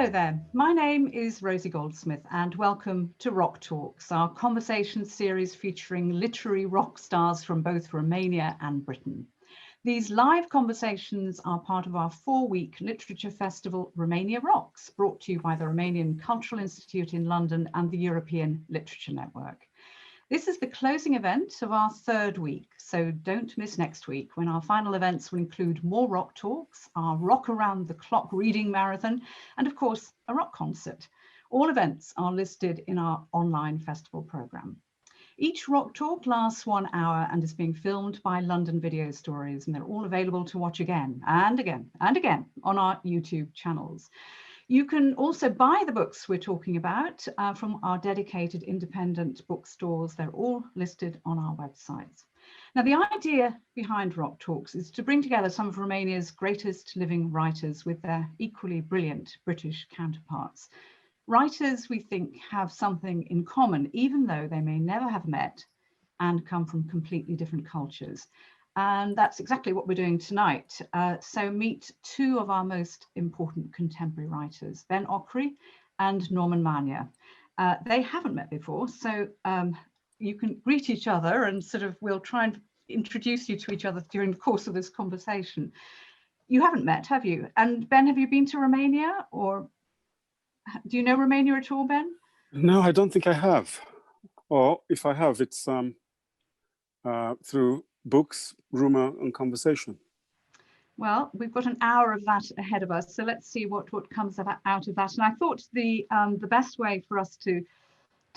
Hello there, my name is Rosie Goldsmith and welcome to Rock Talks, our conversation series featuring literary rock stars from both Romania and Britain. These live conversations are part of our 4-week literature festival, Romania Rocks, brought to you by the Romanian Cultural Institute in London and the European Literature Network. This is the closing event of our 3rd week, so don't miss next week when our final events will include more rock talks, our rock around the clock reading marathon, and of course, a rock concert. All events are listed in our online festival programme. Each rock talk lasts 1 hour and is being filmed by London Video Stories, and they're all available to watch again and again and again on our YouTube channels. You can also buy the books we're talking about from our dedicated independent bookstores. They're all listed on our websites. Now, the idea behind Rock Talks is to bring together some of Romania's greatest living writers with their equally brilliant British counterparts. Writers, we think, have something in common, even though they may never have met and come from completely different cultures. And that's exactly what we're doing tonight. So meet 2 of our most important contemporary writers, Ben Okri and Manea. They haven't met before, so you can greet each other and we'll try and introduce you to each other during the course of this conversation. You haven't met, have you? And Ben, have you been to Romania, or do you know Romania at all, Ben? No, I don't think I have. Or if I have, it's through books, rumor, and conversation. Well, we've got an hour of that ahead of us, so let's see what comes out of that. And I thought the best way for us to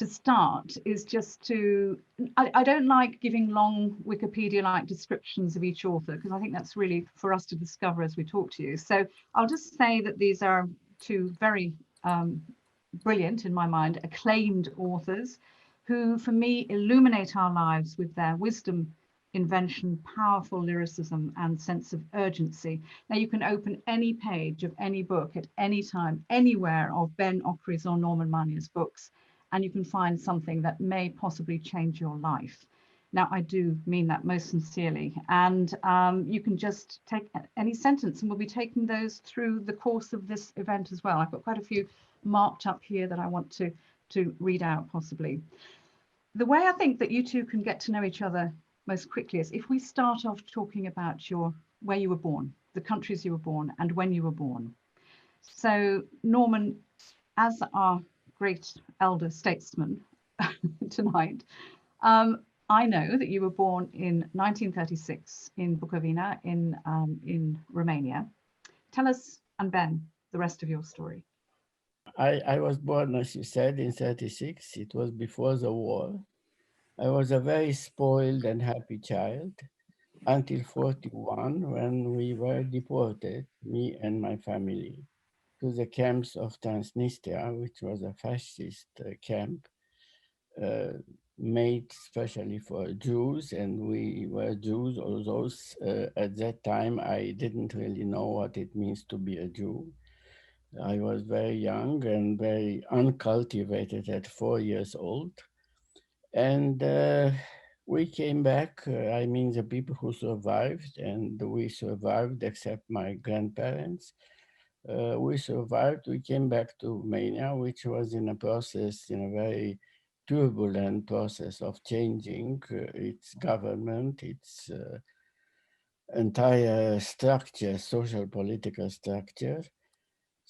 start is just to, I don't like giving long Wikipedia-like descriptions of each author, because I think that's really for us to discover as we talk to you. So I'll just say that these are 2 very brilliant, in my mind, acclaimed authors who, for me, illuminate our lives with their wisdom, invention, powerful lyricism, and sense of urgency. Now, you can open any page of any book at any time, anywhere, of Ben Okri's or Manea's books, and you can find something that may possibly change your life. Now, I do mean that most sincerely, and you can just take any sentence, and we'll be taking those through the course of this event as well. I've got quite a few marked up here that I want to read out possibly. The way I think that you 2 can get to know each other most quickly is if we start off talking about where you were born, the countries you were born, and when you were born. So, Norman, as our great elder statesman tonight, I know that you were born in 1936 in Bukovina in Romania. Tell us, and Ben, the rest of your story. I was born, as you said, in 36. It was before the war. I was a very spoiled and happy child until 41, when we were deported, me and my family, to the camps of Transnistria, which was a fascist camp made specially for Jews, and we were Jews, although at that time I didn't really know what it means to be a Jew. I was very young and very uncultivated at 4 years old. And we came back, I mean the people who survived, and we survived except my grandparents. We survived, we came back to Romania, which was in a very turbulent process of changing its government, its entire structure, social political structure.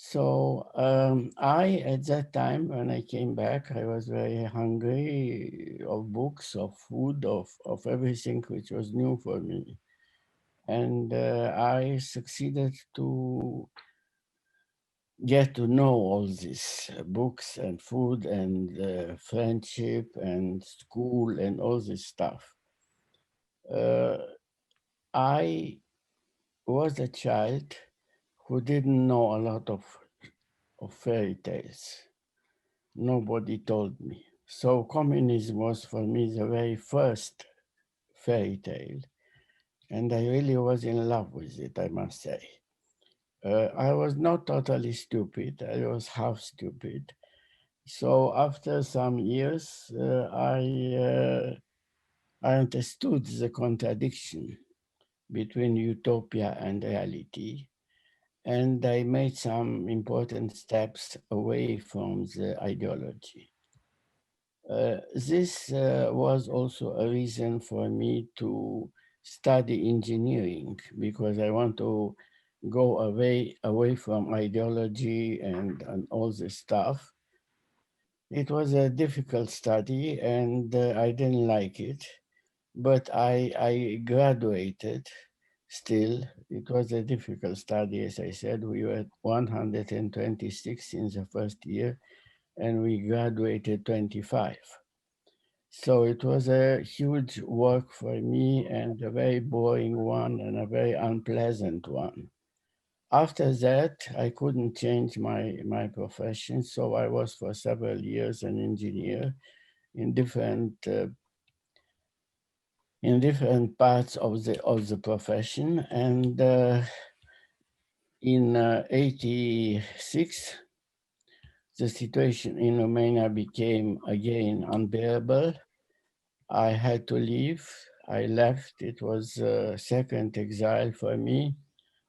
So at that time, when I came back, I was very hungry of books, of food, of everything which was new for me. And I succeeded to get to know all these books and food and friendship and school and all this stuff. I was a child who didn't know a lot of fairy tales. Nobody told me. So communism was for me the very first fairy tale. And I really was in love with it, I must say. I was not totally stupid, I was half stupid. So after some years, I understood the contradiction between utopia and reality. and I made some important steps away from the ideology. This was also a reason for me to study engineering, because I want to go away from ideology and all this stuff. It was a difficult study and I didn't like it, but I graduated still. It was a difficult study, as I said. We were 126 in the first year and we graduated 25. So it was a huge work for me and a very boring one and a very unpleasant one. After that, I couldn't change my profession, so I was for several years an engineer in different parts of the profession. And in '86, the situation in Romania became again unbearable. I had to leave. I left. It was a second exile for me,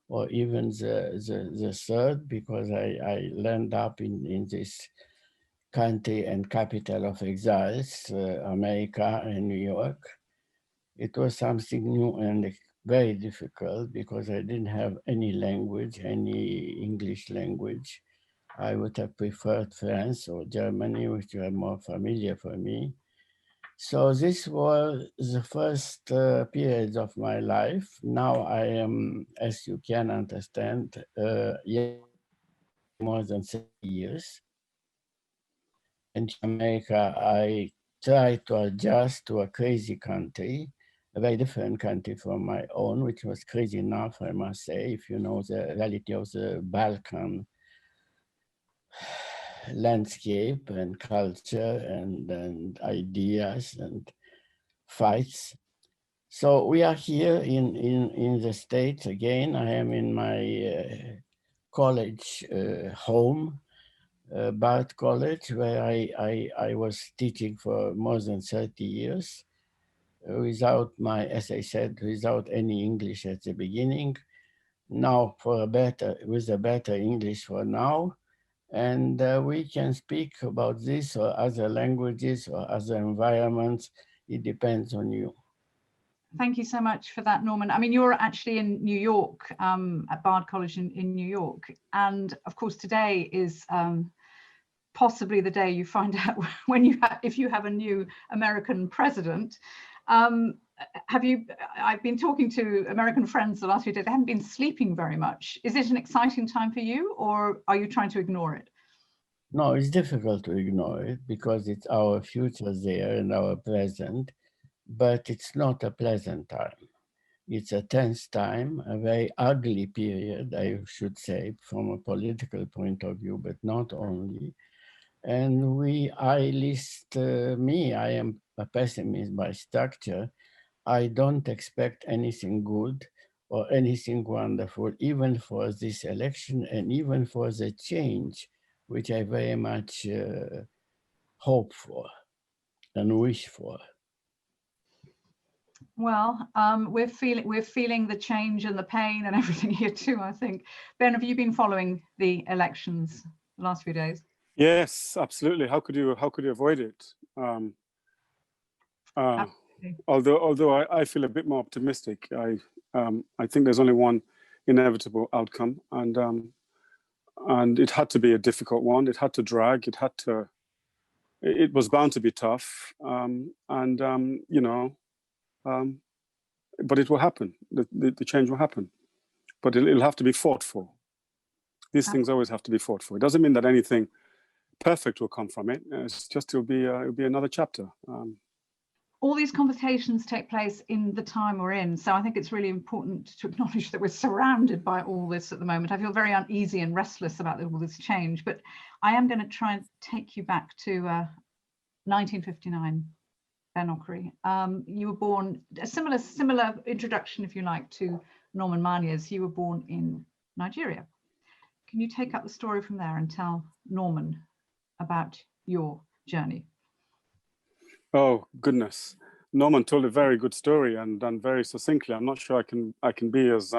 or even the third, because I landed up in this country and capital of exiles, America and New York. It was something new and very difficult because I didn't have any language, any English language. I would have preferred France or Germany, which were more familiar for me. So this was the first periods of my life. Now I am, as you can understand, more than 30 years. And in America, I tried to adjust to a crazy country, a very different country from my own, which was crazy enough, I must say, if you know the reality of the Balkan landscape and culture and ideas and fights. So we are here in the States again. I am in my college home, Bard College, where I was teaching for more than 30 years without as I said, without any English at the beginning. Now with a better English for now. And we can speak about this or other languages or other environments. It depends on you. Thank you so much for that, Norman. I mean, you're actually in New York, at Bard College in New York. And of course, today is possibly the day you find out if you have a new American president. I've been talking to American friends the last few days. They haven't been sleeping very much. Is it an exciting time for you, or are you trying to ignore it? No, it's difficult to ignore it because it's our future there and our present, but it's not a pleasant time. It's a tense time, a very ugly period, I should say, from a political point of view, but not only. And I am a pessimist by structure. I don't expect anything good or anything wonderful, even for this election and even for the change, which I very much hope for and wish for. Well, we're feeling the change and the pain and everything here too, I think. Ben, have you been following the elections the last few days? Yes, absolutely. How could you avoid it? Although I feel a bit more optimistic. I think there's only one inevitable outcome, and it had to be a difficult one. It had to drag. It was bound to be tough, but it will happen. The change will happen, but it'll have to be fought for. These things always have to be fought for. It doesn't mean that anything perfect will come from it. It's just it'll be another chapter. All these conversations take place in the time we're in, so I think it's really important to acknowledge that we're surrounded by all this at the moment. I feel very uneasy and restless about all this change, but I am going to try and take you back to 1959. Ben Okri, you were born, a similar introduction, if you like, to Norman Manea's. You were born in Nigeria. Can you take up the story from there and tell Norman about your journey? Oh goodness, Norman told a very good story and done very succinctly. I'm not sure I can be as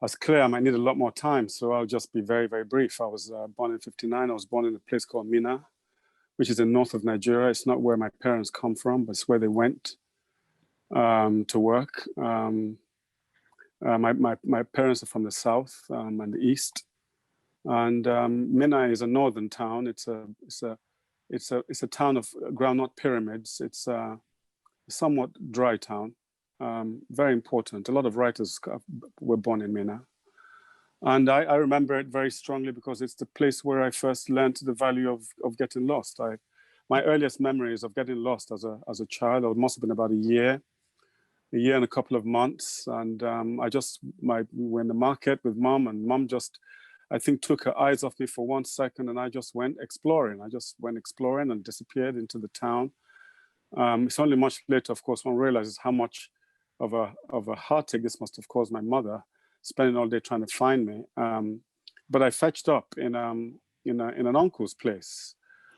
was clear I might need a lot more time, so I'll just be very, very brief. I was born in 59. I was born in a place called Manea, which is in north of Nigeria. It's not where my parents come from, but it's where they went to work. My parents are from the south and the east, and Manea is a northern town. It's a town of groundnut pyramids. It's a somewhat dry town, very important. A lot of writers were born in Manea. And I remember it very strongly because it's the place where I first learned the value of getting lost. My earliest memories of getting lost as a child, it must have been about a year and a couple of months. And we were in the market with mom, and mom just, I think, took her eyes off me for 1 second, and I just went exploring. And disappeared into the town. It's only much later, of course, one realizes how much of a heartache this must have caused my mother, spending all day trying to find me. But I fetched up in an uncle's place.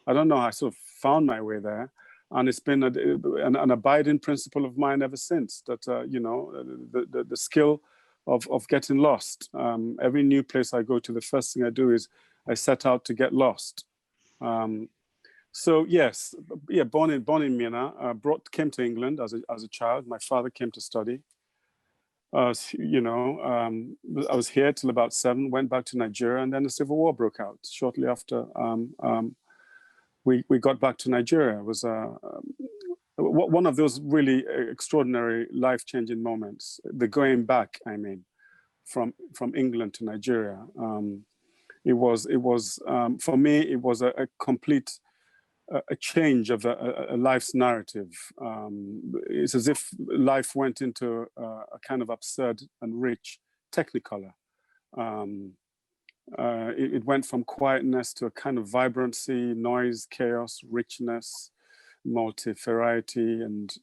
I don't know, I sort of found my way there. And it's been an abiding principle of mine ever since, that, the skill of getting lost. Every new place I go to, the first thing I do is I set out to get lost. So yes, yeah, born in Manea, came to England as a child. My father came to study. I was here till about 7, went back to Nigeria, and then the Civil War broke out shortly after we got back to Nigeria. It was one of those really extraordinary, life-changing moments. The going back, I mean, from England to Nigeria. It was for me, it was a complete change of a life's narrative. It's as if life went into a kind of absurd and rich technicolor. It went from quietness to a kind of vibrancy, noise, chaos, richness, multi-variety, and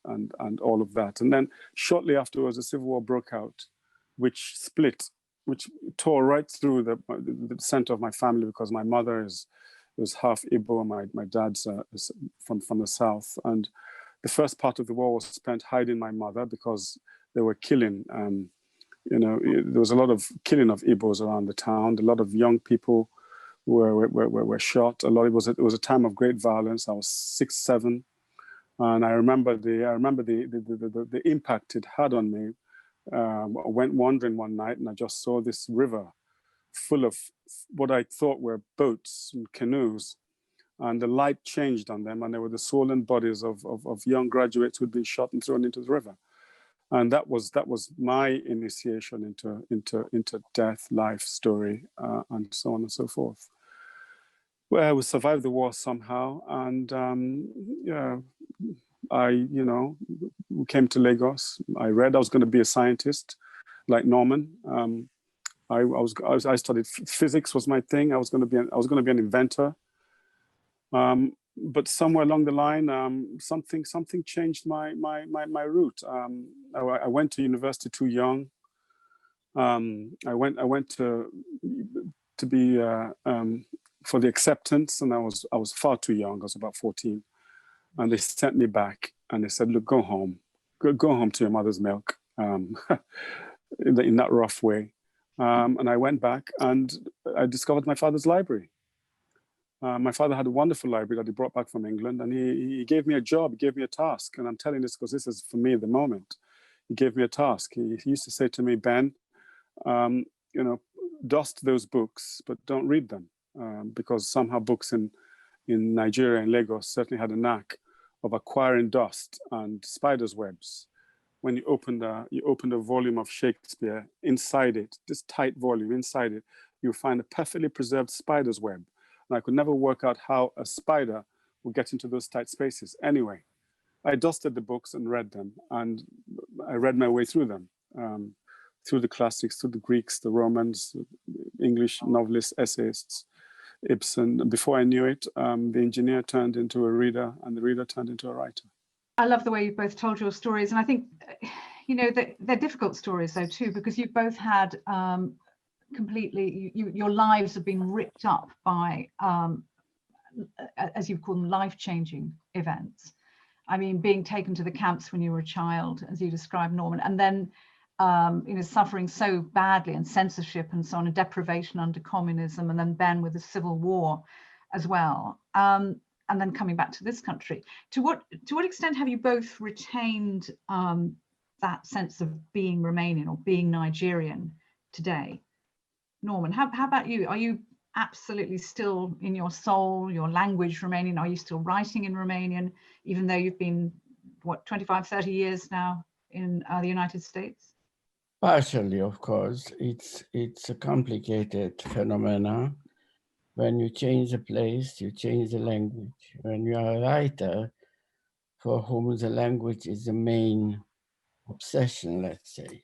all of that. And then shortly afterwards, the Civil War broke out, which tore right through the center of my family, because my mother was half Igbo, my dad's from the south. And the first part of the war was spent hiding my mother because they were killing, there was a lot of killing of Igbos around the town. A lot of young people were shot. It was a time of great violence. I was 6, 7. And I remember the impact it had on me. I went wandering one night and I just saw this river full of what I thought were boats and canoes, and the light changed on them, and they were the swollen bodies of young graduates who'd been shot and thrown into the river. And that was my initiation into death, life, story, and so on and so forth. Well, we survived the war somehow, and we came to Lagos. I was going to be a scientist, like Norman. I studied physics, was my thing. I was going to be an inventor. But somewhere along the line, something changed my route. I went to university too young. I went to be for the acceptance, and I was far too young. I was about 14, and they sent me back, and they said, "Look, go home to your mother's milk," in that rough way. And I went back, and I discovered my father's library. My father had a wonderful library that he brought back from England, and he gave me a job, he gave me a task. And I'm telling this because this is for me the moment. He gave me a task. He used to say to me, "Ben, dust those books, but don't read them," because somehow books in Nigeria and Lagos certainly had a knack of acquiring dust and spiders' webs. When you open a volume of Shakespeare, inside it, this tight volume, inside it, you'll find a perfectly preserved spider's web. And I could never work out how a spider would get into those tight spaces. Anyway, I dusted the books and read them, and I read my way through them, through the classics, through the Greeks, the Romans, English novelists, essayists, Ibsen. And before I knew it, the engineer turned into a reader, and the reader turned into a writer. I love the way you've both told your stories, and I think, they're difficult stories though too, because you've both had completely, your lives have been ripped up by, as you've called them, life-changing events. I mean, being taken to the camps when you were a child, as you described, Norman, and then suffering so badly, and censorship and so on, and deprivation under communism, and then with the Civil War as well, and then coming back to this country. To what extent have you both retained that sense of being Romanian or being Nigerian today? Norman, how about you? Are you absolutely still in your soul, your language Romanian? Are you still writing in Romanian, even though you've been, what, 25, 30 years now in the United States? Partially, of course. It's a complicated phenomena. When you change a place, you change the language. When you are a writer for whom the language is the main obsession, let's say.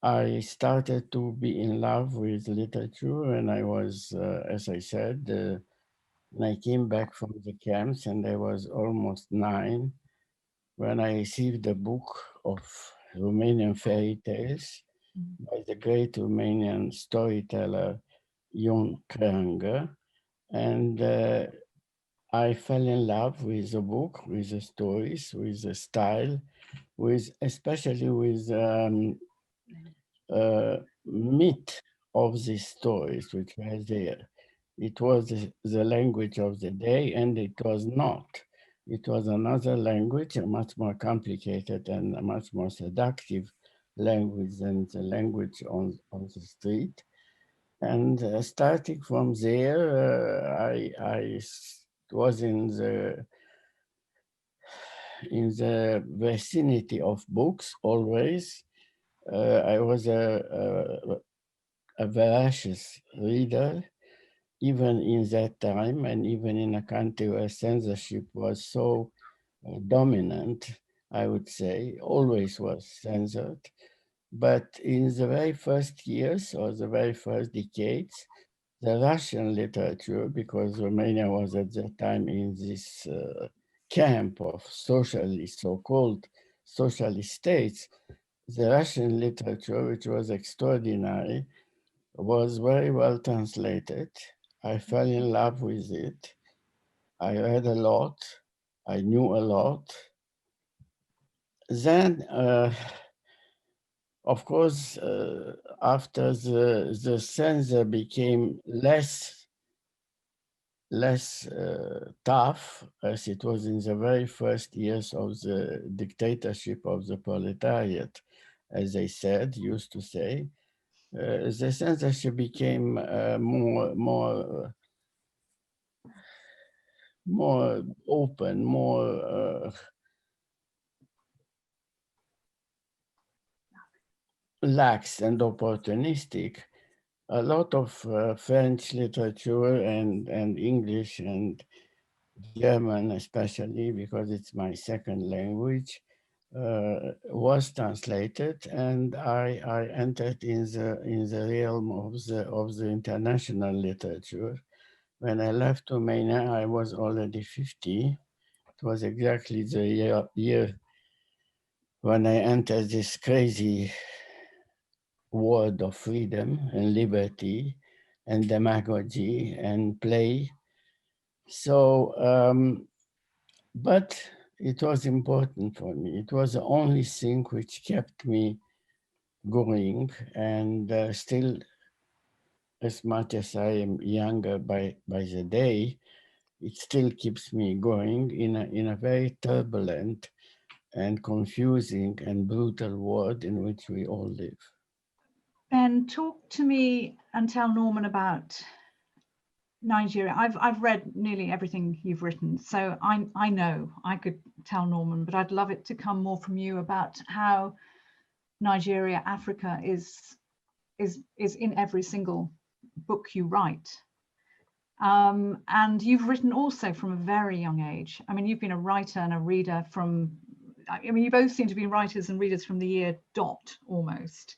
I started to be in love with literature when I was, as I said, when I came back from the camps, and I was almost 9, when I received a book of Romanian fairy tales by the great Romanian storyteller Ion Creangă, and I fell in love with the book, with the stories, with the style, especially with myth of these stories which were there. It was the language of the day, and it was not. It was another language, a much more complicated and a much more seductive language than the language on the street. And starting from there, I was in the vicinity of books always. I was a voracious reader, even in that time, and even in a country where censorship was so dominant, I would say, always was censored. But in the very first years or the very first decades, the Russian literature, because Romania was at that time in this camp of socialist, so-called socialist states, the Russian literature, which was extraordinary, was very well translated. I fell in love with it. I read a lot. I knew a lot. Then, of course, after the censor became less tough, as it was in the very first years of the dictatorship of the proletariat, as they said, used to say, the censorship became more open, more lax and opportunistic. A lot of French literature and English and German, especially because it's my second language, was translated, and I entered in the realm of the international literature. When I left Romania, I was already 50. It was exactly the year when I entered this crazy world of freedom and liberty and demagogy and play. So, but it was important for me. It was the only thing which kept me going, and still, as much as I am younger by the day, it still keeps me going in a very turbulent and confusing and brutal world in which we all live. Ben, talk to me and tell Norman about Nigeria. I've read nearly everything you've written, so I know I could tell Norman, but I'd love it to come more from you about how Nigeria, Africa is in every single book you write. And you've written also from a very young age. I mean, you've been a writer and a reader from, I mean, you both seem to be writers and readers from the year dot almost.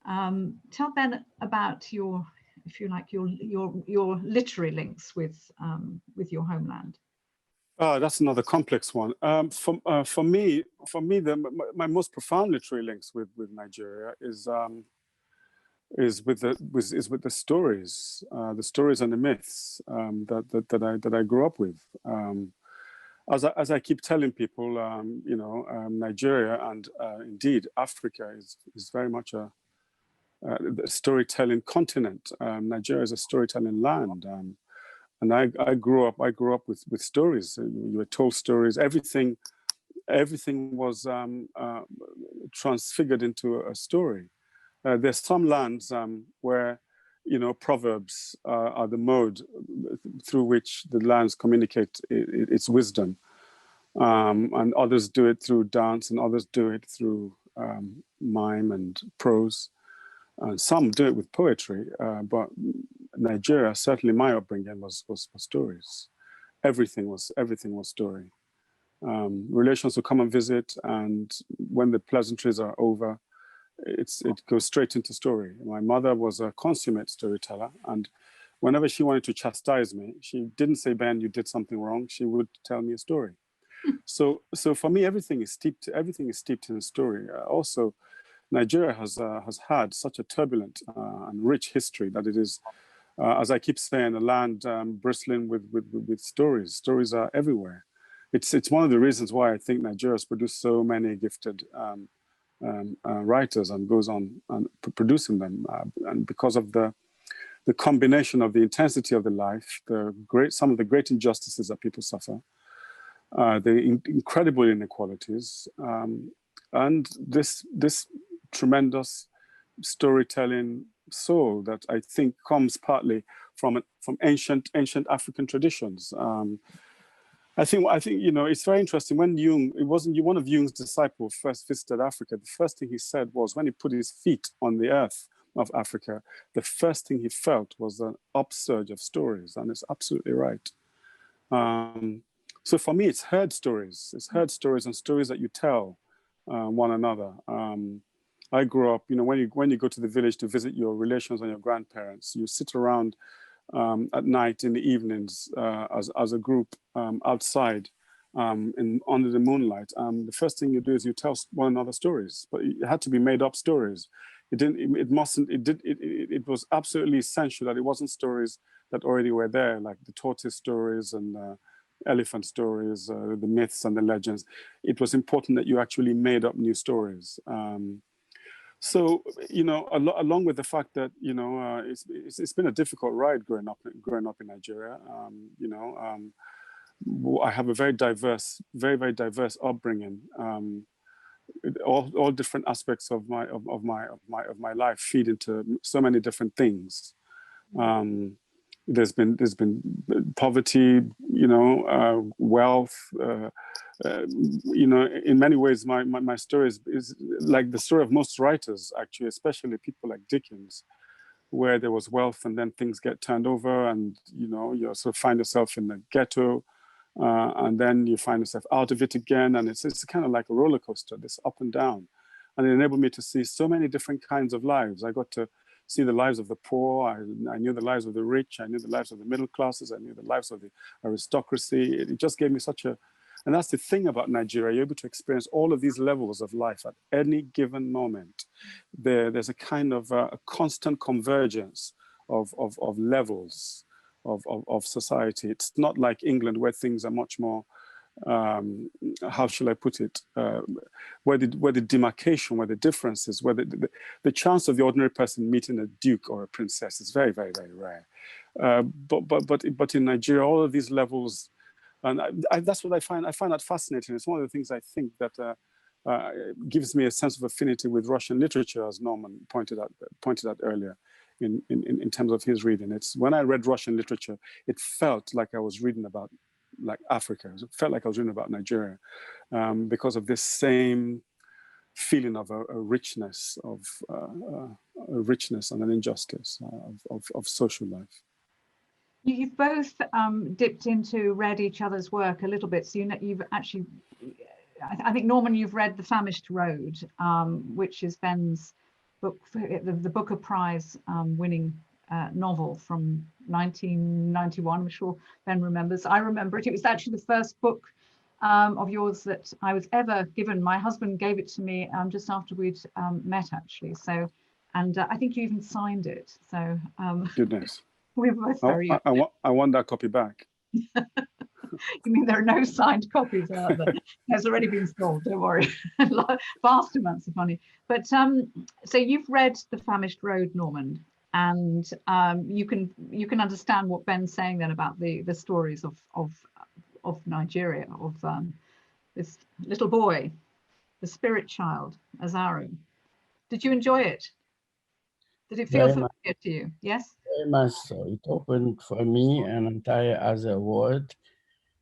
Tell Ben about your, if you like, your literary links with your homeland. That's another complex one. For me, my most profound literary links with Nigeria is with the stories and the myths that I grew up with. as I keep telling people, you know, Nigeria and indeed Africa is very much a storytelling continent. Nigeria is a storytelling land, and I grew up with stories. You were told stories. Everything was transfigured into a story. There's some lands where, you know, proverbs are the mode through which the lands communicate its wisdom, and others do it through dance, and others do it through mime and prose, and some do it with poetry. But Nigeria, certainly my upbringing was stories. Everything was story. Relations will come and visit, and when the pleasantries are over, it goes straight into story. My mother was a consummate storyteller, and whenever she wanted to chastise me, she didn't say, "Ben, you did something wrong." She would tell me a story. So for me, everything is steeped in story. Also, Nigeria has had such a turbulent and rich history that it is, as I keep saying, a land bristling with stories. Stories are everywhere. It's one of the reasons why I think Nigeria has produced so many gifted writers and goes on and producing them, and because of the combination of the intensity of the life, some of the great injustices that people suffer, the incredible inequalities, and this tremendous storytelling soul that I think comes partly from ancient African traditions. I think you know, it's very interesting. When one of Jung's disciples first visited Africa, the first thing he said was, when he put his feet on the earth of Africa, the first thing he felt was an upsurge of stories, and it's absolutely right. So for me, it's heard stories. It's heard stories and stories that you tell one another. I grew up, you know, when you go to the village to visit your relations and your grandparents, you sit around at night, in the evenings, as a group outside under the moonlight. The first thing you do is you tell one another stories, but it had to be made up stories. It was absolutely essential that it wasn't stories that already were there, like the tortoise stories and elephant stories, the myths and the legends. It was important that you actually made up new stories. So, you know, along with the fact that, you know, it's been a difficult ride growing up in Nigeria. You know, I have a very very diverse upbringing. All different aspects of my life feed into so many different things. There's been poverty, you know, wealth. You know, in many ways, my story is like the story of most writers, actually, especially people like Dickens, where there was wealth and then things get turned over, and you know, you sort of find yourself in the ghetto, and then you find yourself out of it again, and it's kind of like a roller coaster, this up and down, and it enabled me to see so many different kinds of lives. I got to see the lives of the poor. I knew the lives of the rich. I knew the lives of the middle classes. I knew the lives of the aristocracy. It just gave me such a, and that's the thing about Nigeria. You're able to experience all of these levels of life at any given moment. There's a kind of a constant convergence of levels of society. It's not like England, where things are much more, how shall I put it, where the demarcation, where the differences, where the chance of the ordinary person meeting a duke or a princess is very, very, very rare. But in Nigeria, all of these levels, and that's what I find that fascinating. It's one of the things I think that gives me a sense of affinity with Russian literature, as Norman pointed out earlier in terms of his reading. It's when I read Russian literature, it felt like I was reading about like Africa. It felt like I was reading about Nigeria, because of this same feeling of a richness and an injustice of social life. You've both dipped into, read each other's work a little bit. So you've actually, I think, Norman, you've read The Famished Road, which is Ben's book, the Booker Prize winning novel from 1991. I'm sure Ben remembers. I remember it. It was actually the first book of yours that I was ever given. My husband gave it to me just after we'd met, actually. So, and I think you even signed it. So, goodness, we were both very. I want that copy back. You mean there are no signed copies out there? There's already been sold, don't worry. Vast amounts of money. But so you've read The Famished Road, Norman, and you can understand what Ben's saying then about the stories of Nigeria, of this little boy, the spirit child, Azaro. Did you enjoy it? Did it feel familiar to you? Yes? Very much so. It opened for me an entire other world,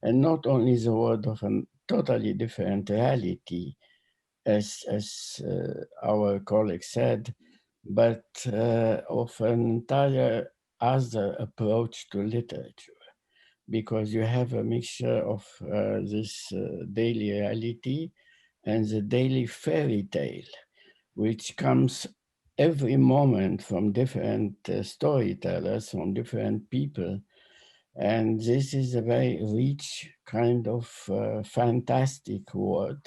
and not only the world of a totally different reality, as our colleague said, but of an entire other approach to literature, because you have a mixture of this daily reality and the daily fairy tale, which comes every moment from different storytellers, from different people. And this is a very rich kind of fantastic world.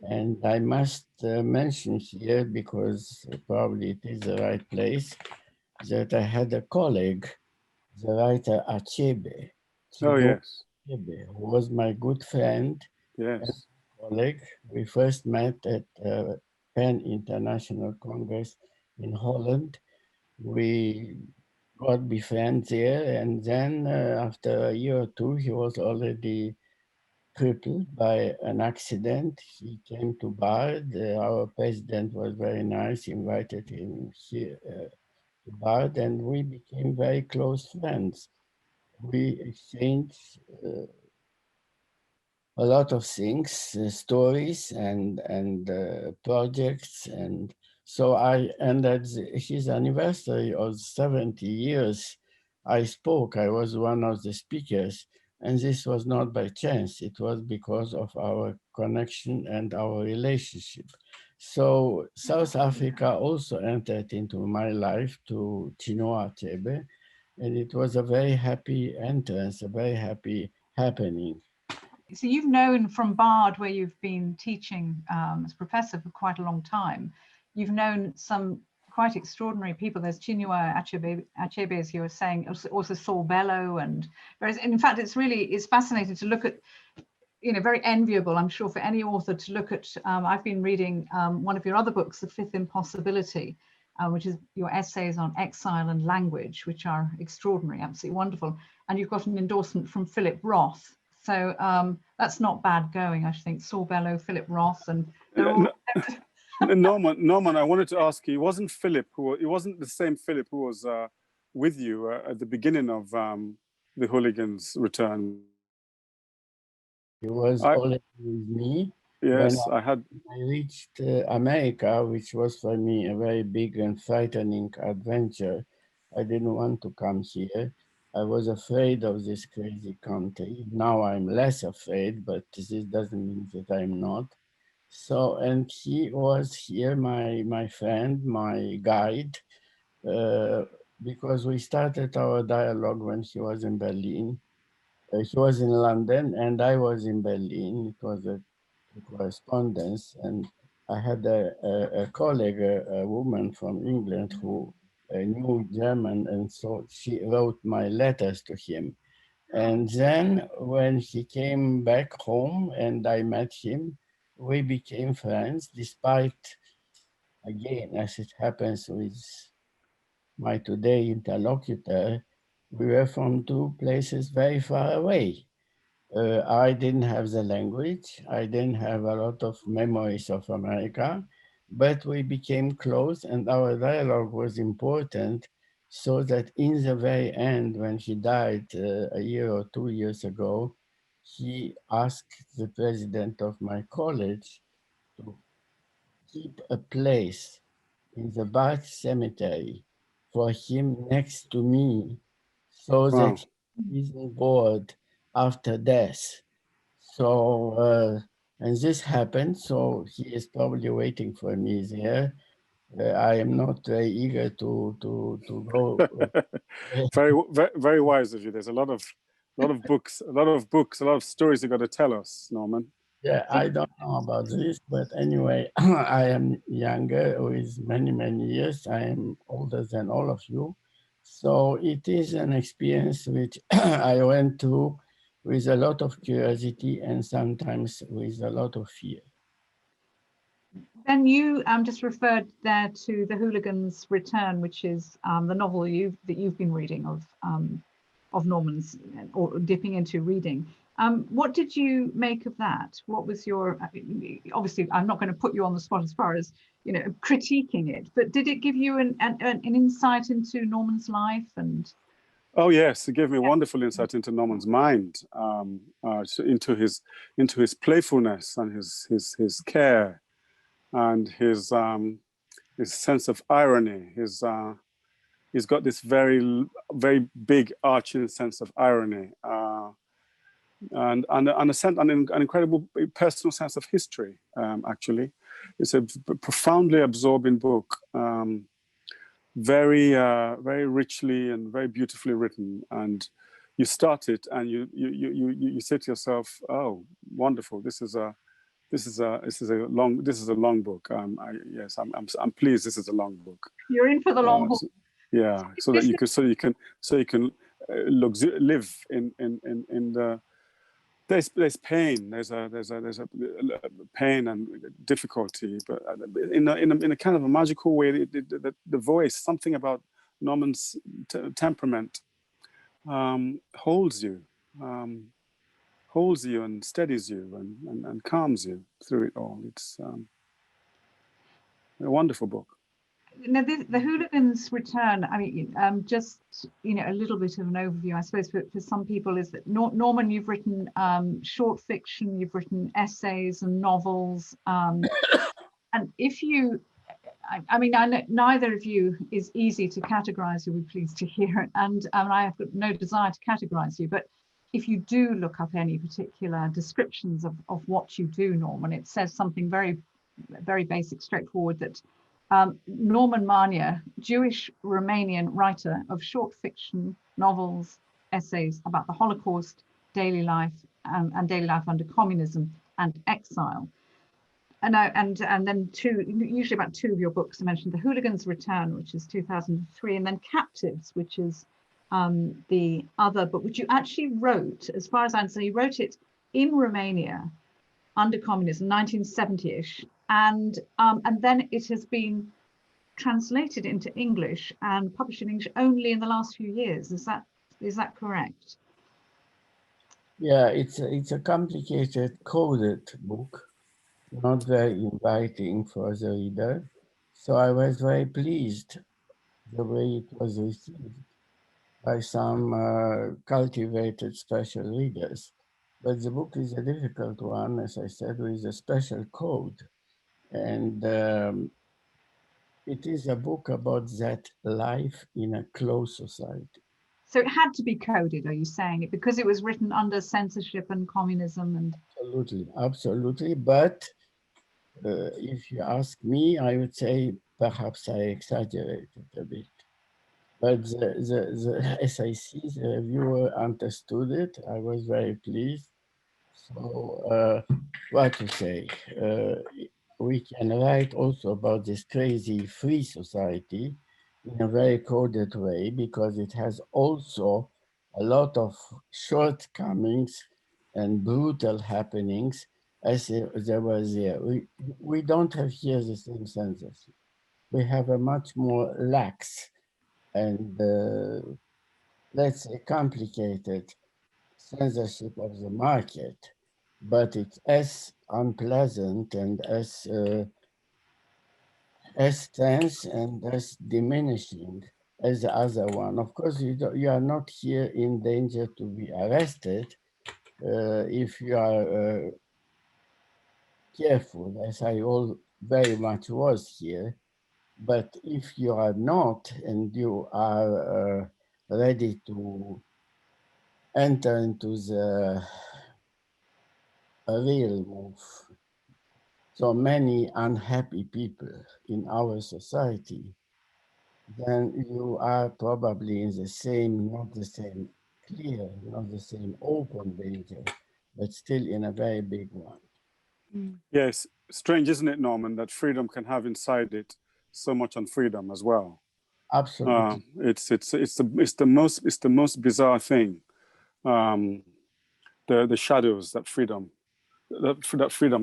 And I must mention here, because probably it is the right place, that I had a colleague, the writer Achebe. Oh, yes. Achebe, who was my good friend. Yes. And colleague. We first met at Penn International Congress in Holland. We got befriended there, and then after a year or two, he was already crippled by an accident. He came to Bard. Our president was very nice, invited him here to Bard, and we became very close friends. We exchanged a lot of things, stories and projects, and so and at his anniversary of 70 years, I spoke. I was one of the speakers, and this was not by chance. It was because of our connection and our relationship. So South Africa also entered into my life to Chinua Achebe, and it was a very happy entrance, a very happy happening. So you've known from Bard, where you've been teaching as professor for quite a long time, you've known some quite extraordinary people. There's Chinua Achebe, as you were saying, also Saul Bellow, and in fact, it's fascinating to look at, very enviable, I'm sure, for any author to look at. I've been reading one of your other books, The Fifth Impossibility, which is your essays on exile and language, which are extraordinary, absolutely wonderful. And you've got an endorsement from Philip Roth. So that's not bad going, I think. Saul Bellow, Philip Roth, and they're all... Norman, I wanted to ask you, it wasn't the same Philip who was with you at the beginning of the Hooligans' return. He was already with me. Yes, when I reached America, which was for me a very big and frightening adventure. I didn't want to come here. I was afraid of this crazy country. Now I'm less afraid, but this doesn't mean that I'm not. So, and he was here, my friend, my guide, because we started our dialogue when he was in Berlin. He was in London and I was in Berlin. It was a correspondence, and I had a colleague, a woman from England who knew German, and so she wrote my letters to him. And then when he came back home and I met him, we became friends, despite, again, as it happens with my today interlocutor, we were from two places very far away. I didn't have the language. I didn't have a lot of memories of America, but we became close and our dialogue was important, so that in the very end, when he died a year or 2 years ago, he asked the president of my college to keep a place in the Bart Cemetery for him next to me, so that he isn't bored after death. So, and this happened, so he is probably waiting for me there. I am not very eager to go. Very wise of you. There's a lot of books, a lot of stories you got to tell us, Norman. Yeah, I don't know about this, but anyway, I am younger with many, many years. I am older than all of you. So it is an experience which I went through with a lot of curiosity and sometimes with a lot of fear. Then you just referred there to The Hooligan's Return, which is the novel that you've been reading of Norman's, or dipping into reading. What did you make of that? What was your, obviously I'm not going to put you on the spot as far as, you know, critiquing it, but did it give you an insight into Norman's life? And oh yes, it gave me wonderful insight into Norman's mind, so into his playfulness and his care and his sense of irony. He's got this very big arching sense of irony, and an incredible personal sense of history. Actually, it's a profoundly absorbing book, very richly and very beautifully written. And you start it, and you say to yourself, "Oh, wonderful! This is a long book." Yes, I'm pleased. This is a long book. You're in for the long haul. Yeah, so that you can live in the. There's pain. There's a pain and difficulty, but in a kind of a magical way. The voice, something about Norman's temperament, holds you and steadies you and calms you through it all. It's a wonderful book. Now, The Hooligan's Return, I mean, just, you know, a little bit of an overview, I suppose, for some people is that, Norman, you've written short fiction, you've written essays and novels. And if you, I mean, I know neither of you is easy to categorize, you'll be pleased to hear, and I have got no desire to categorize you, but if you do look up any particular descriptions of what you do, Norman, it says something very, very basic, straightforward, that Norman Manea, Jewish Romanian writer of short fiction, novels, essays about the Holocaust, daily life, and daily life under communism and exile. And then usually about two of your books, I mentioned The Hooligan's Return, which is 2003, and then Captives, which is the other book, which you actually wrote, as far as I understand, you wrote it in Romania under communism, 1970-ish. And then it has been translated into English and published in English only in the last few years. Is that correct? Yeah, it's a complicated coded book, not very inviting for the reader. So I was very pleased the way it was received by some cultivated special readers. But the book is a difficult one, as I said, with a special code. And it is a book about that life in a closed society. So it had to be coded, are you saying it, because it was written under censorship and communism? And Absolutely. But if you ask me, I would say perhaps I exaggerated a bit. But as I see, the reviewer understood it. I was very pleased. So what to say? We can write also about this crazy free society in a very coded way, because it has also a lot of shortcomings and brutal happenings as there was there. We don't have here the same censorship. We have a much more lax and let's say complicated censorship of the market, but it's as unpleasant and as tense and as diminishing as the other one. Of course, you are not here in danger to be arrested if you are careful, as I very much was here. But if you are not, and you are ready to enter into the real move, so many unhappy people in our society, then you are probably in the same, not the same clear, not the same open danger, but still in a very big one. Yes, strange, isn't it, Norman, that freedom can have inside it so much unfreedom as well. Absolutely. It's the most bizarre thing. the shadows that freedom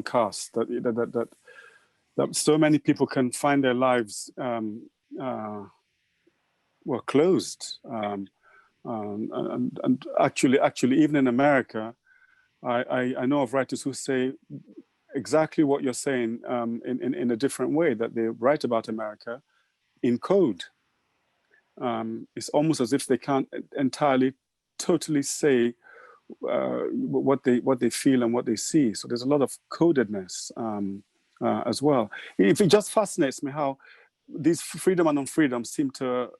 casts, that so many people can find their lives closed. And actually, even in America, I know of writers who say exactly what you're saying in a different way, that they write about America in code. It's almost as if they can't entirely, totally say what they feel and what they see. So there's a lot of codedness as well. It just fascinates me how these freedom and non-freedom seem to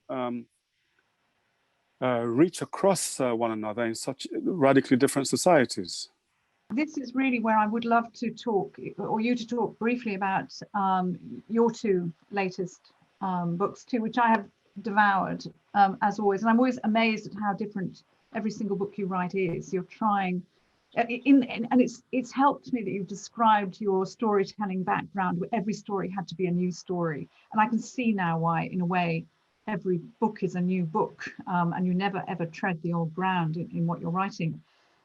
reach across one another in such radically different societies. This is really where I would love to talk, or you to talk briefly about your two latest books too, which I have devoured as always. And I'm always amazed at how different every single book you write is. You're trying, and it's helped me that you've described your storytelling background, where every story had to be a new story. And I can see now why, in a way, every book is a new book, and you never ever tread the old ground in what you're writing.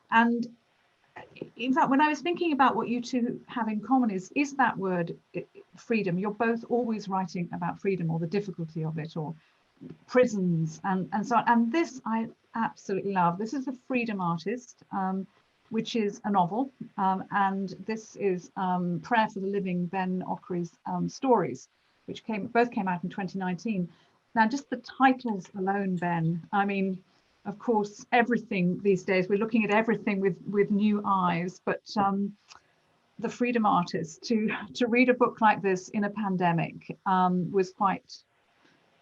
And in fact, when I was thinking about what you two have in common is that word freedom. You're both always writing about freedom, or the difficulty of it, or prisons and so on. And this I absolutely love. This is The Freedom Artist, which is a novel, and this is Prayer for the Living, Ben Okri's stories, which both came out in 2019. Now, just the titles alone, Ben, I mean, of course, everything these days, we're looking at everything with new eyes, but The Freedom Artist, to read a book like this in a pandemic was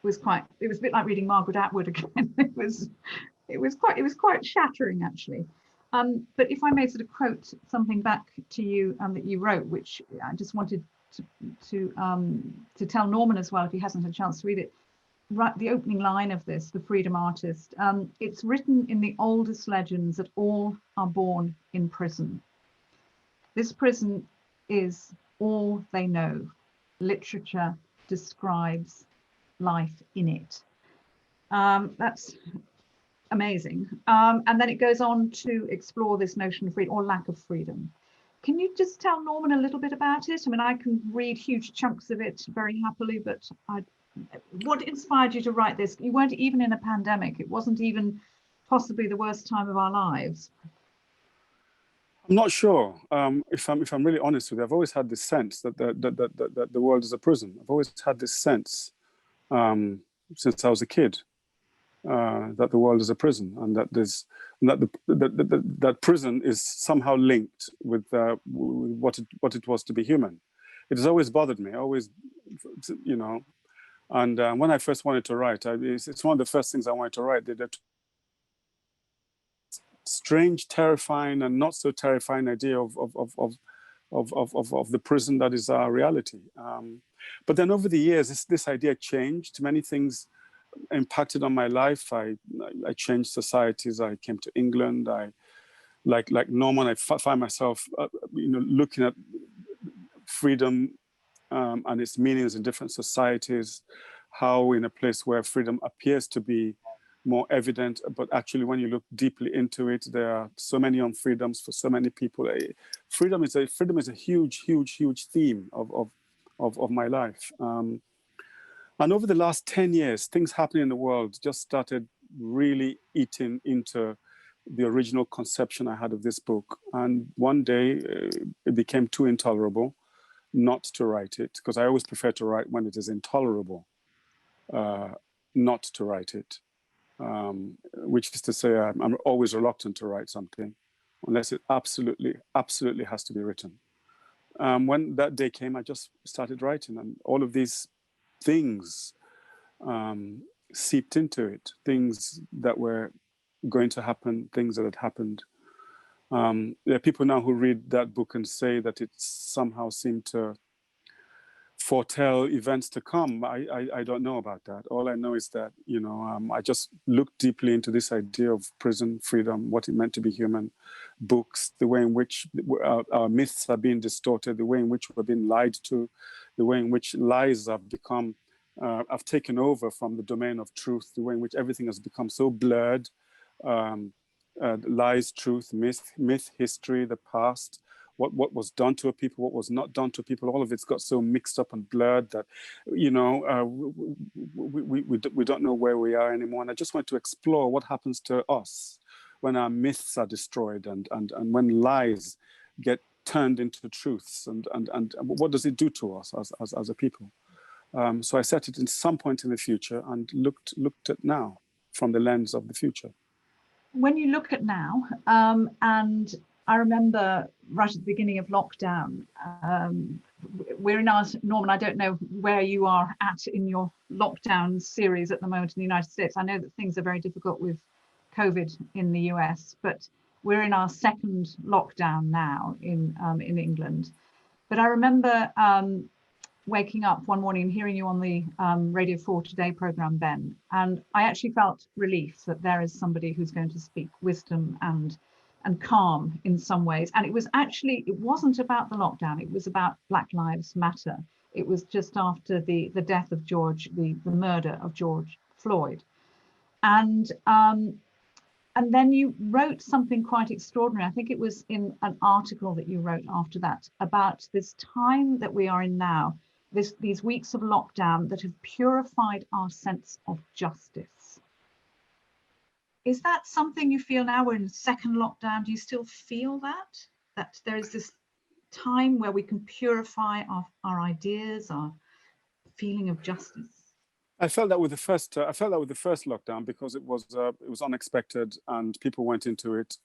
it was a bit like reading Margaret Atwood again. It was quite shattering, actually. But if I may sort of quote something back to you that you wrote, which I just wanted to tell Norman as well, if he hasn't had a chance to read it. Right, the opening line of this, The Freedom Artist, it's written in the oldest legends that all are born in prison. This prison is all they know. Literature describes life in it. That's amazing. And then it goes on to explore this notion of freedom, or lack of freedom. Can you just tell Norman a little bit about it? I mean, I can read huge chunks of it very happily, but what inspired you to write this? You weren't even in a pandemic. It wasn't even possibly the worst time of our lives. I'm not sure. If I'm really honest with you, I've always had this sense that the world is a prison. I've always had this sense since I was a kid that the world is a prison, and that that prison is somehow linked with what it was to be human. It has always bothered me. Always, you know. And when I first wanted to write, it's one of the first things I wanted to write. The strange, terrifying, and not so terrifying idea of the prison that is our reality. But then over the years, this idea changed. Many things impacted on my life. I changed societies. I came to England. Like Norman, I find myself, looking at freedom and its meanings in different societies, how in a place where freedom appears to be more evident, but actually when you look deeply into it, there are so many unfreedoms for so many people. Freedom is a huge theme of my life. And over the last 10 years, things happening in the world just started really eating into the original conception I had of this book. And one day it became too intolerable not to write it, because I always prefer to write when it is intolerable, not to write it, which is to say I'm always reluctant to write something unless it absolutely has to be written. When that day came, I just started writing, and all of these things seeped into it, things that were going to happen, things that had happened. There are people now who read that book and say that it somehow seemed to foretell events to come. I don't know about that. All I know is that, I just looked deeply into this idea of prison, freedom, what it meant to be human, books, the way in which our myths are being distorted, the way in which we're being lied to, the way in which lies have become, have taken over from the domain of truth, the way in which everything has become so blurred. lies, truth, myth, history, the past, what was done to a people, what was not done to people. All of it's got so mixed up and blurred that, you know, we don't know where we are anymore. And I just want to explore what happens to us when our myths are destroyed and when lies get turned into truths, and what does it do to us as a people? So I set it in some point in the future and looked at now from the lens of the future. When you look at now, and I remember right at the beginning of lockdown, we're in our, Norman, I don't know where you are at in your lockdown series at the moment in the United States. I know that things are very difficult with COVID in the US, but we're in our second lockdown now in England. But I remember waking up one morning and hearing you on the Radio 4 Today program, Ben, and I actually felt relief that there is somebody who's going to speak wisdom and calm in some ways. And it was actually, it wasn't about the lockdown, it was about Black Lives Matter. It was just after the death of the murder of George Floyd. And then you wrote something quite extraordinary. I think it was in an article that you wrote after that about this time that we are in now, these weeks of lockdown that have purified our sense of justice. Is that something you feel now? We're in the second lockdown. Do you still feel that there is this time where we can purify our ideas, our feeling of justice? I felt that with the first. I felt that with the first lockdown because it was unexpected and people went into it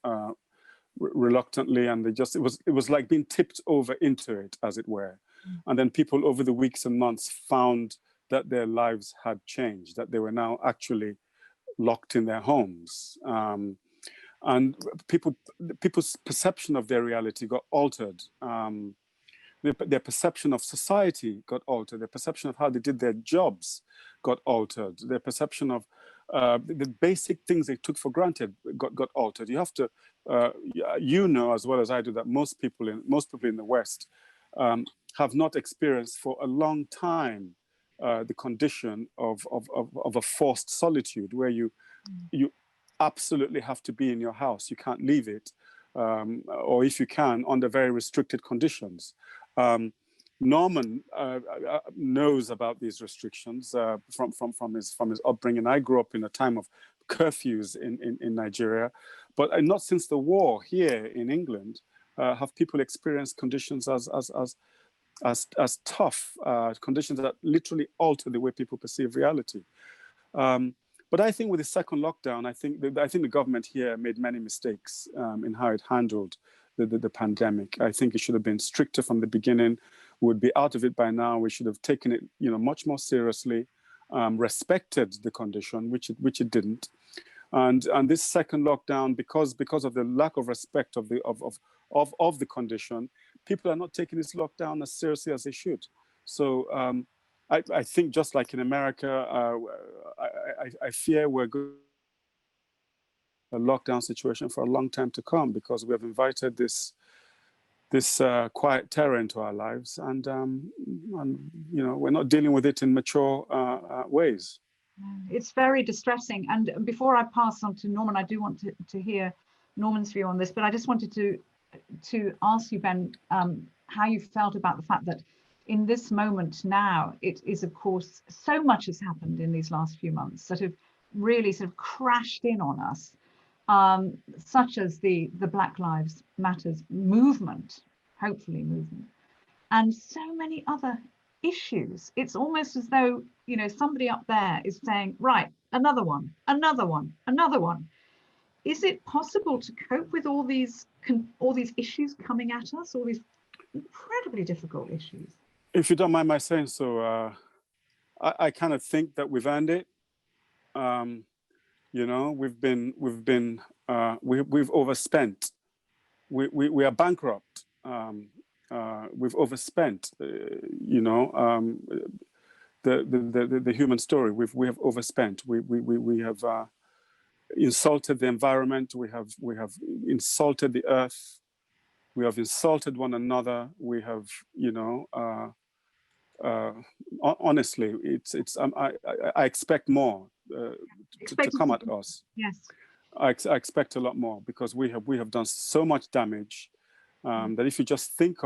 reluctantly, and it was like being tipped over into it, as it were. And then people over the weeks and months found that their lives had changed, that they were now actually locked in their homes, and people's perception of their reality got altered. Their perception of society got altered. Their perception of how they did their jobs got altered. Their perception of the basic things they took for granted got altered. You have to, you know as well as I do, that most people in the West have not experienced for a long time the condition of a forced solitude, where you absolutely have to be in your house. You can't leave it, or if you can, under very restricted conditions. Norman knows about these restrictions from his upbringing. I grew up in a time of curfews in Nigeria, but not since the war here in England have people experienced conditions as tough, conditions that literally alter the way people perceive reality. But I think with the second lockdown, I think the government here made many mistakes in how it handled the pandemic. I think it should have been stricter from the beginning. We would be out of it by now. We should have taken it, much more seriously, respected the condition, which it didn't. And this second lockdown, because of the lack of respect of the condition, people are not taking this lockdown as seriously as they should. So I think just like in America, I fear we're going a lockdown situation for a long time to come, because we have invited this quiet terror into our lives, and we're not dealing with it in mature ways. It's very distressing. And before I pass on to Norman, I do want to hear Norman's view on this, but I just wanted to ask you, Ben, how you felt about the fact that in this moment now, it is, of course, so much has happened in these last few months that have really sort of crashed in on us, such as the Black Lives Matters movement, hopefully movement, and so many other issues. It's almost as though, somebody up there is saying, right, another one, another one, another one. Is it possible to cope with all these issues coming at us, all these incredibly difficult issues? If you don't mind my saying so, I kind of think that we've earned it. We've overspent. We are bankrupt. We've overspent. The human story. We have overspent. We have insulted the environment. We have insulted the earth. We have insulted one another. We have, honestly, I expect more to come at us. Yes. I expect a lot more, because we have done so much damage that if you just think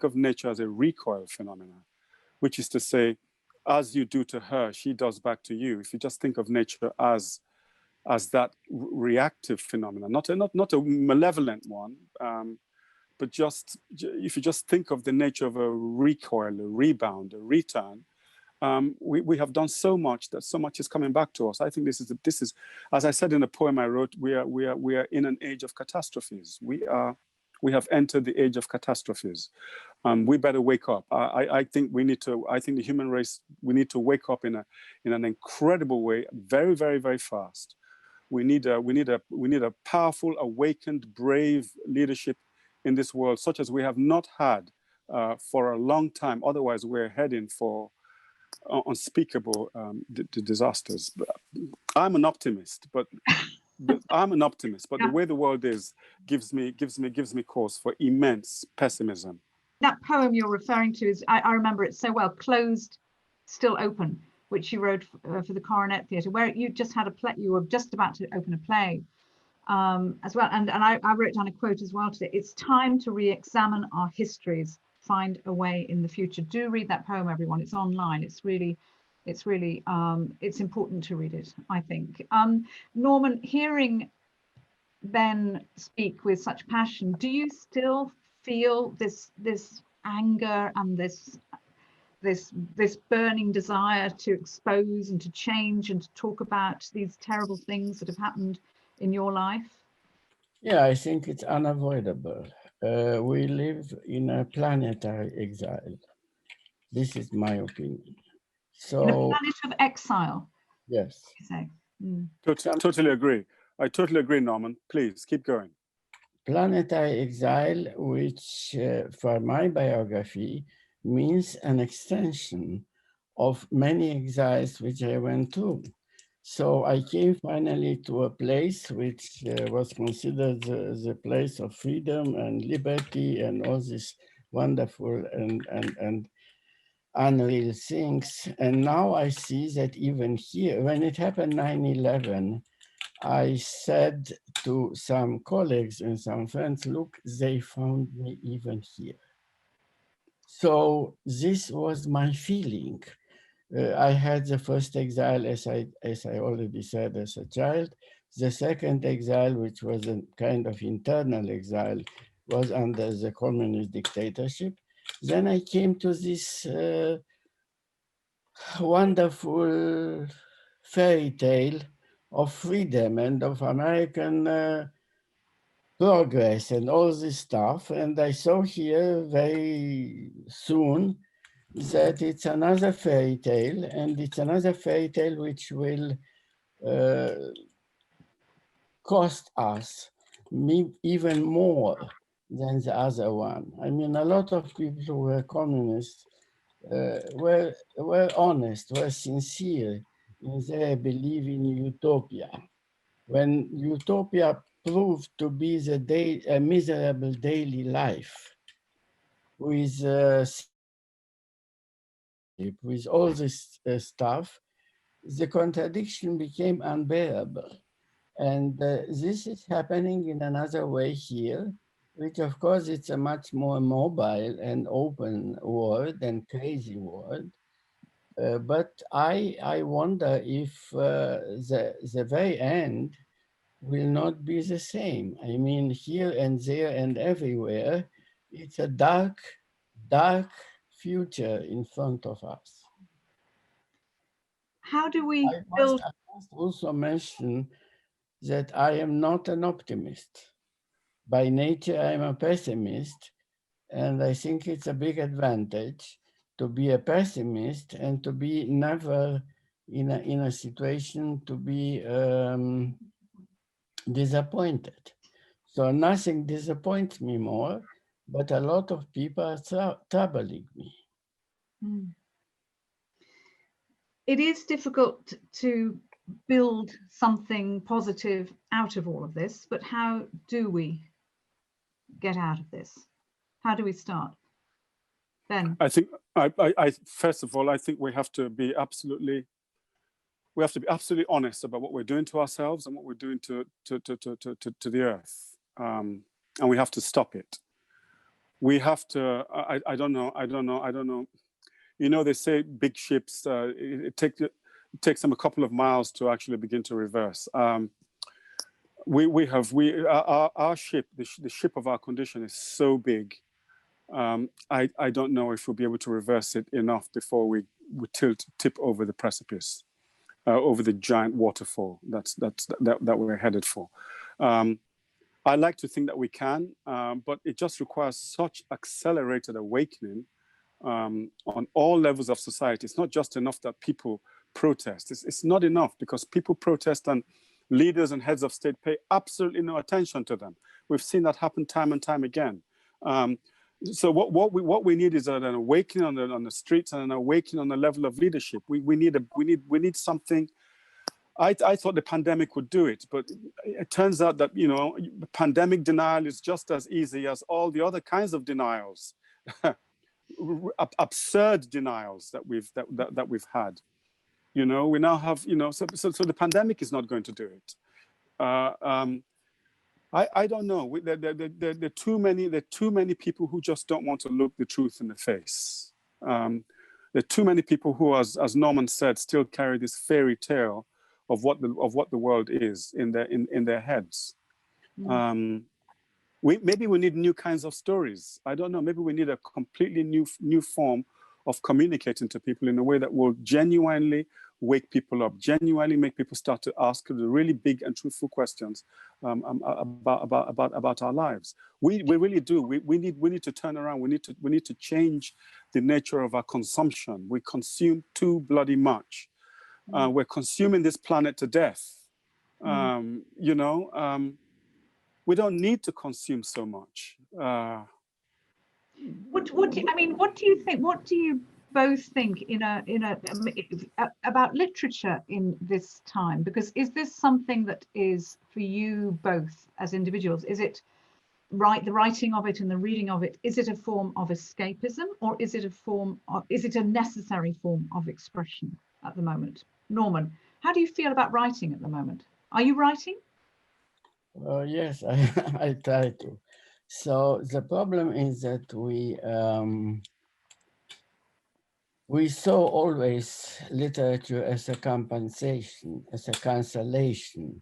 of nature as a recoil phenomenon, which is to say, as you do to her, she does back to you. If you just think of nature as that reactive phenomenon, not a malevolent one, but if you just think of the nature of a recoil, a rebound, a return, we have done so much that so much is coming back to us. I think this is, as I said in a poem I wrote, we are in an age of catastrophes. We have entered the age of catastrophes. We better wake up. I think the human race, we need to wake up in an incredible way, very, very, very fast. We need a powerful, awakened, brave leadership in this world, such as we have not had for a long time. Otherwise, we're heading for unspeakable disasters. But I'm an optimist, but the way the world is gives me cause for immense pessimism. That poem you're referring to is, I remember it so well, Closed, Still Open, which you wrote for the Coronet Theatre, where you just had a play, you were just about to open a play as well. And I wrote down a quote as well today: "It's time to re-examine our histories, find a way in the future." Do read that poem, everyone. It's online. It's important to read it, I think. Norman, hearing Ben speak with such passion, do you still feel this anger and this burning desire to expose and to change and to talk about these terrible things that have happened in your life? Yeah, I think it's unavoidable. We live in a planetary exile. This is my opinion. So, in a planet of exile. Yes. You say. Totally agree. I totally agree, Norman. Please keep going. Planetary exile, which for my biography means an extension of many exiles which I went through. So I came finally to a place which was considered the place of freedom and liberty and all these wonderful and unreal things. And now I see that even here, when it happened 9/11, I said to some colleagues and some friends, look, they found me even here. So this was my feeling. I had the first exile, as I already said, as a child. The second exile, which was a kind of internal exile, was under the communist dictatorship. Then I came to this wonderful fairy tale of freedom and of American progress and all this stuff. And I saw here very soon that it's another fairy tale, and it's another fairy tale which will cost us even more than the other one. I mean, a lot of people who were communists were honest, were sincere in their belief in utopia. When utopia proved to be a miserable daily life with all this stuff, the contradiction became unbearable. And this is happening in another way here, which of course it's a much more mobile and open world and crazy world. But I wonder if the very end will not be the same. I mean, here and there and everywhere, it's a dark, dark future in front of us. How do we I must also mention that I am not an optimist. By nature, I'm a pessimist, and I think it's a big advantage to be a pessimist and to be never in a situation to be disappointed. So nothing disappoints me more, but a lot of people are troubling me. It is difficult to build something positive out of all of this, but how do we get out of this? How do we start? Ben? I think, I first of all, I think we have to be absolutely we have to be absolutely honest about what we're doing to ourselves and what we're doing to the earth, and we have to stop it. We have to. I don't know. You know, they say big ships. It takes them a couple of miles to actually begin to reverse. Our ship, the ship of our condition, is so big. I don't know if we'll be able to reverse it enough before we tip over the precipice, over the giant waterfall that we're headed for. I like to think that we can, but it just requires such accelerated awakening on all levels of society. It's not just enough that people protest. It's not enough, because people protest and leaders and heads of state pay absolutely no attention to them. We've seen that happen time and time again. So what we need is an awakening on the streets and an awakening on the level of leadership. We need something. I thought the pandemic would do it, but it turns out that, you know, pandemic denial is just as easy as all the other kinds of denials, absurd denials that we've had. You know, we now have, you know, so the pandemic is not going to do it. I don't know. There are too many people who just don't want to look the truth in the face. There are too many people who, as Norman said, still carry this fairy tale of what the world is in their heads. Maybe we need new kinds of stories. I don't know. Maybe we need a completely new form of communicating to people in a way that will genuinely wake people up, genuinely make people start to ask the really big and truthful questions about our lives. We really do. We need to turn around. We need to change the nature of our consumption. We consume too bloody much. We're consuming this planet to death. You know, we don't need to consume so much. What do you think? What do you both think about literature in this time? Because is this something that is for you both as individuals? Is it the writing of it and the reading of it? Is it a form of escapism, or is it a necessary form of expression at the moment? Norman, how do you feel about writing at the moment? Are you writing? Yes, I try to. So the problem is that we saw always literature as a compensation, as a cancellation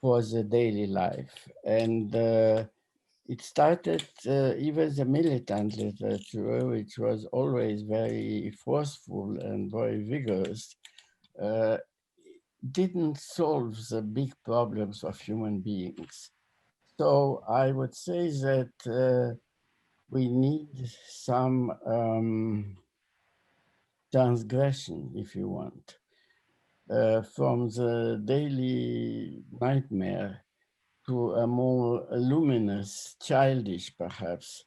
for the daily life. And it started, even the militant literature, which was always very forceful and very vigorous, didn't solve the big problems of human beings. So I would say that we need some transgression, if you want, from the daily nightmare to a more luminous, childish, perhaps,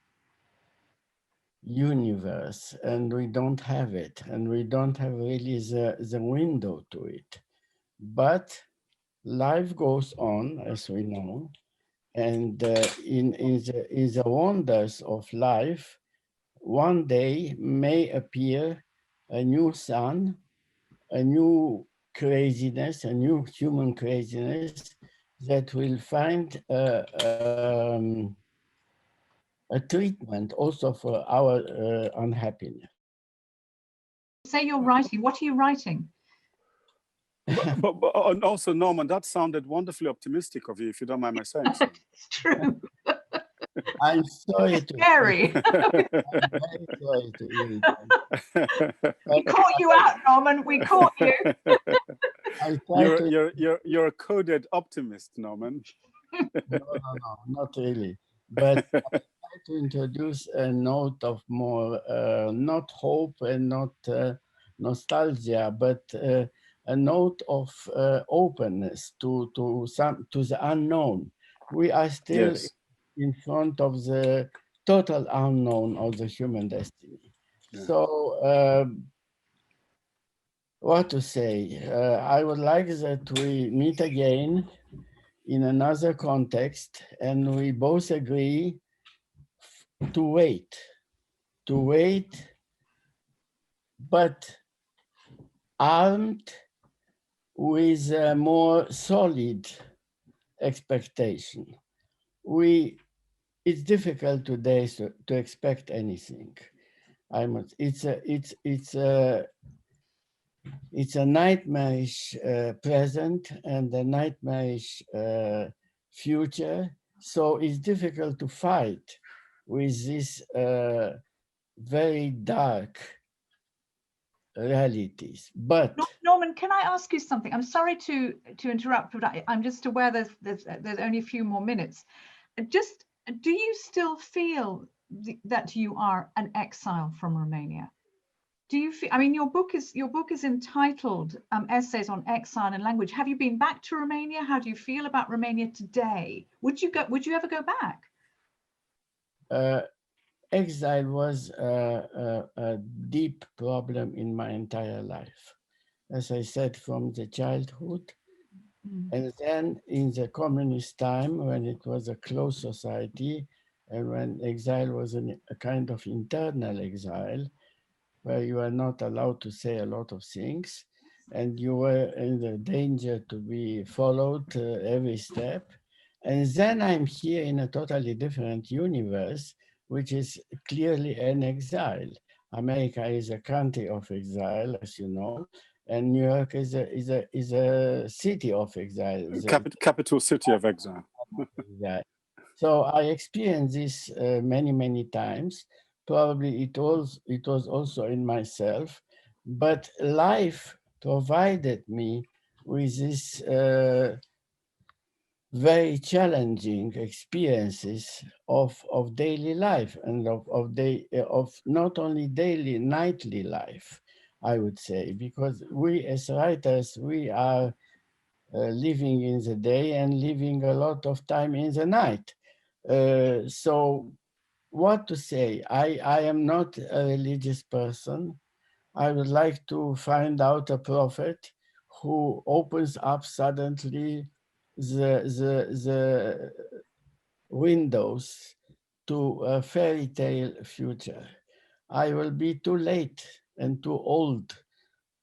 universe. And we don't have it, and we don't have really the window to it. But life goes on, as we know, and in the wonders of life, one day may appear a new sun, a new craziness, a new human craziness that will find a treatment also for our unhappiness. Say you're writing. What are you writing? but also, Norman, that sounded wonderfully optimistic of you, if you don't mind my saying so. It's true. I'm sorry. It's scary. I'm very sorry to irritate. We caught you out, Norman. We caught you. You're a coded optimist, Norman. No, not really. But I try to introduce a note of more, not hope and not nostalgia, but a note of openness to the unknown. We are still in front of the total unknown of the human destiny. Yeah. So, what to say? I would like that we meet again in another context, and we both agree to wait, but armed with a more solid expectation. It's difficult today to expect anything. It's a nightmarish present and a nightmarish future. So it's difficult to fight with this very dark realities. But Norman, can I ask you something? I'm sorry to interrupt, but I'm just aware there's only a few more minutes. Just, do you still feel that you are an exile from Romania? Do you feel? I mean, your book is entitled Essays on Exile and Language. Have you been back to Romania? How do you feel about Romania today? Would you ever go back? Exile was a deep problem in my entire life. As I said, from the childhood. And then in the communist time, when it was a closed society, and when exile was a kind of internal exile, where you are not allowed to say a lot of things, and you were in the danger to be followed every step. And then I'm here in a totally different universe, which is clearly an exile. America is a country of exile, as you know, and New York is a city of exile. Capital city of exile. Yeah. So I experienced this many times. Probably it was also in myself, but life provided me with this very challenging experiences of daily life and of not only daily, nightly life, I would say, because we as writers, we are living in the day and living a lot of time in the night. So what to say? I am not a religious person. I would like to find out a prophet who opens up suddenly the windows to a fairy tale future. I will be too late and too old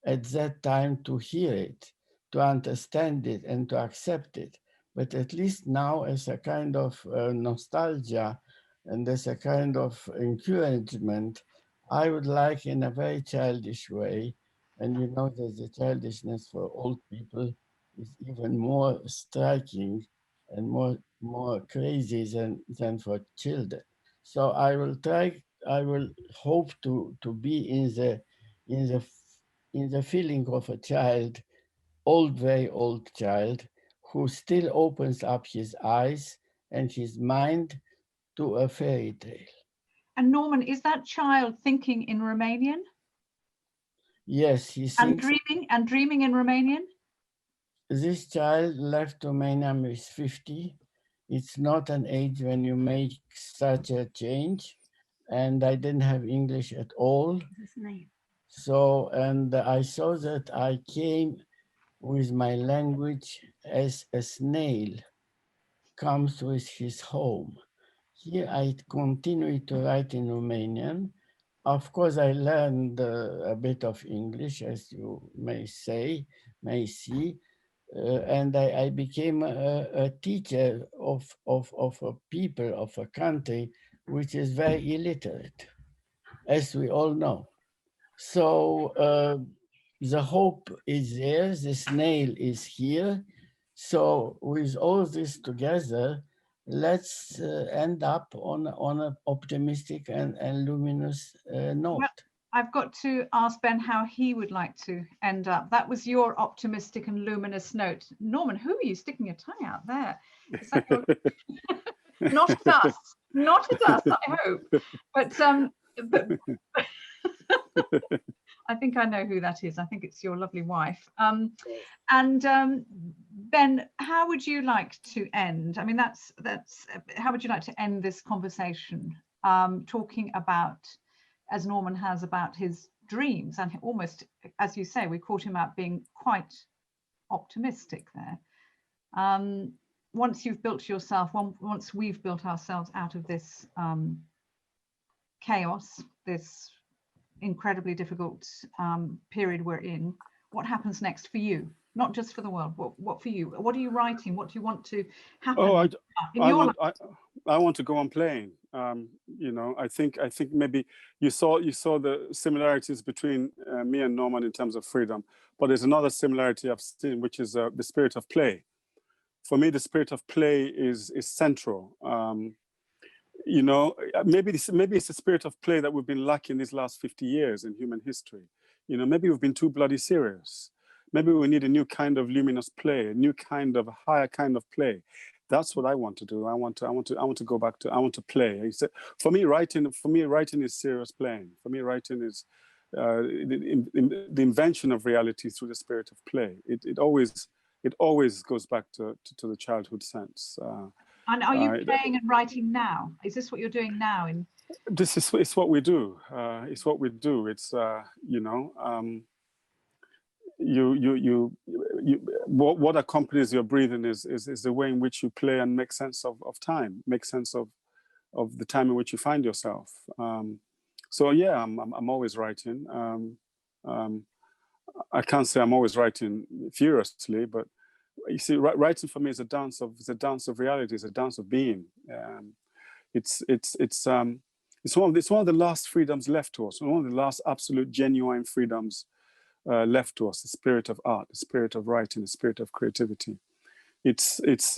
at that time to hear it, to understand it, and to accept it. But at least now, as a kind of nostalgia and as a kind of encouragement, I would like, in a very childish way, and you know that the childishness for old people is even more striking and more crazy than for children. So I will hope to be in the in the feeling of a child, very old child, who still opens up his eyes and his mind to a fairy tale. And Norman, is that child thinking in Romanian? Yes, he thinks. And dreaming in Romanian? This child left Romania with 50. It's not an age when you make such a change. And I didn't have English at all. So, and I saw that I came with my language as a snail comes with his home. Here I continue to write in Romanian. Of course, I learned a bit of English, as you may see, and I became a teacher of a people, of a country which is very illiterate, as we all know. So the hope is there, the snail is here. So with all this together, let's end up on an optimistic and luminous note. Well, I've got to ask Ben how he would like to end up. That was your optimistic and luminous note. Norman, who are you sticking your tongue out there? Is that your... Not at us, not at us, I hope. But I think I know who that is. I think it's your lovely wife. Ben, how would you like to end? I mean, that's how would you like to end this conversation? Talking about, as Norman has, about his dreams, and almost, as you say, we caught him out being quite optimistic there. Once you've built yourself, once we've built ourselves out of this chaos, this incredibly difficult period we're in, what happens next for you? Not just for the world, what for you? What are you writing? What do you want to happen in your life? I want to go on playing. You know, I think maybe you saw the similarities between me and Norman in terms of freedom, but there's another similarity I've seen, which is the spirit of play. For me, the spirit of play is central. You know, maybe it's the spirit of play that we've been lacking these last 50 years in human history. You know, maybe we've been too bloody serious. Maybe we need a new kind of luminous play, a new kind of higher kind of play. That's what I want to do. I want to go back to. I want to play. For me, writing is serious playing. For me, writing is the invention of reality through the spirit of play. It always goes back to the childhood sense. And are you playing and writing now? Is this what you're doing now? It's what we do. It's what we do. It's you know. What accompanies your breathing is the way in which you play and make sense of time, make sense of the time in which you find yourself. So yeah, I'm always writing. I can't say I'm always writing furiously, but you see, writing for me is a dance of reality. It's a dance of being. It's one of the last freedoms left to us. One of the last absolute genuine freedoms left to us, the spirit of art, the spirit of writing, the spirit of creativity. Chinua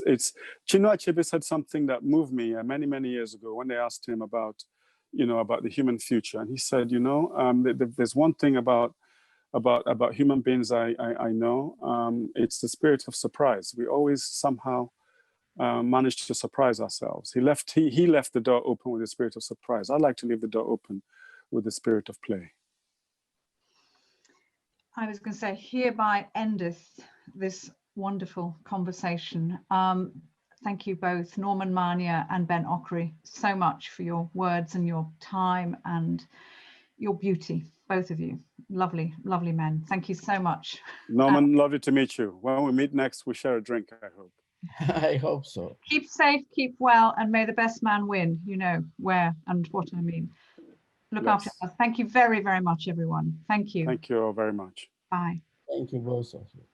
Achebe said something that moved me many years ago when they asked him about the human future, and he said, there's one thing about human beings I know, it's the spirit of surprise. We always somehow manage to surprise ourselves. He left the door open with the spirit of surprise. I'd like to leave the door open with the spirit of play. I was going to say, hereby endeth this wonderful conversation. Thank you both, Norman Manea and Ben Okri, so much for your words and your time and your beauty, both of you. Lovely, lovely men. Thank you so much. Norman, lovely to meet you. When we meet next, we share a drink, I hope. I hope so. Keep safe, keep well, and may the best man win. You know where and what I mean. Look after us. Thank you very, very much, everyone. Thank you. Thank you all very much. Bye. Thank you both of you.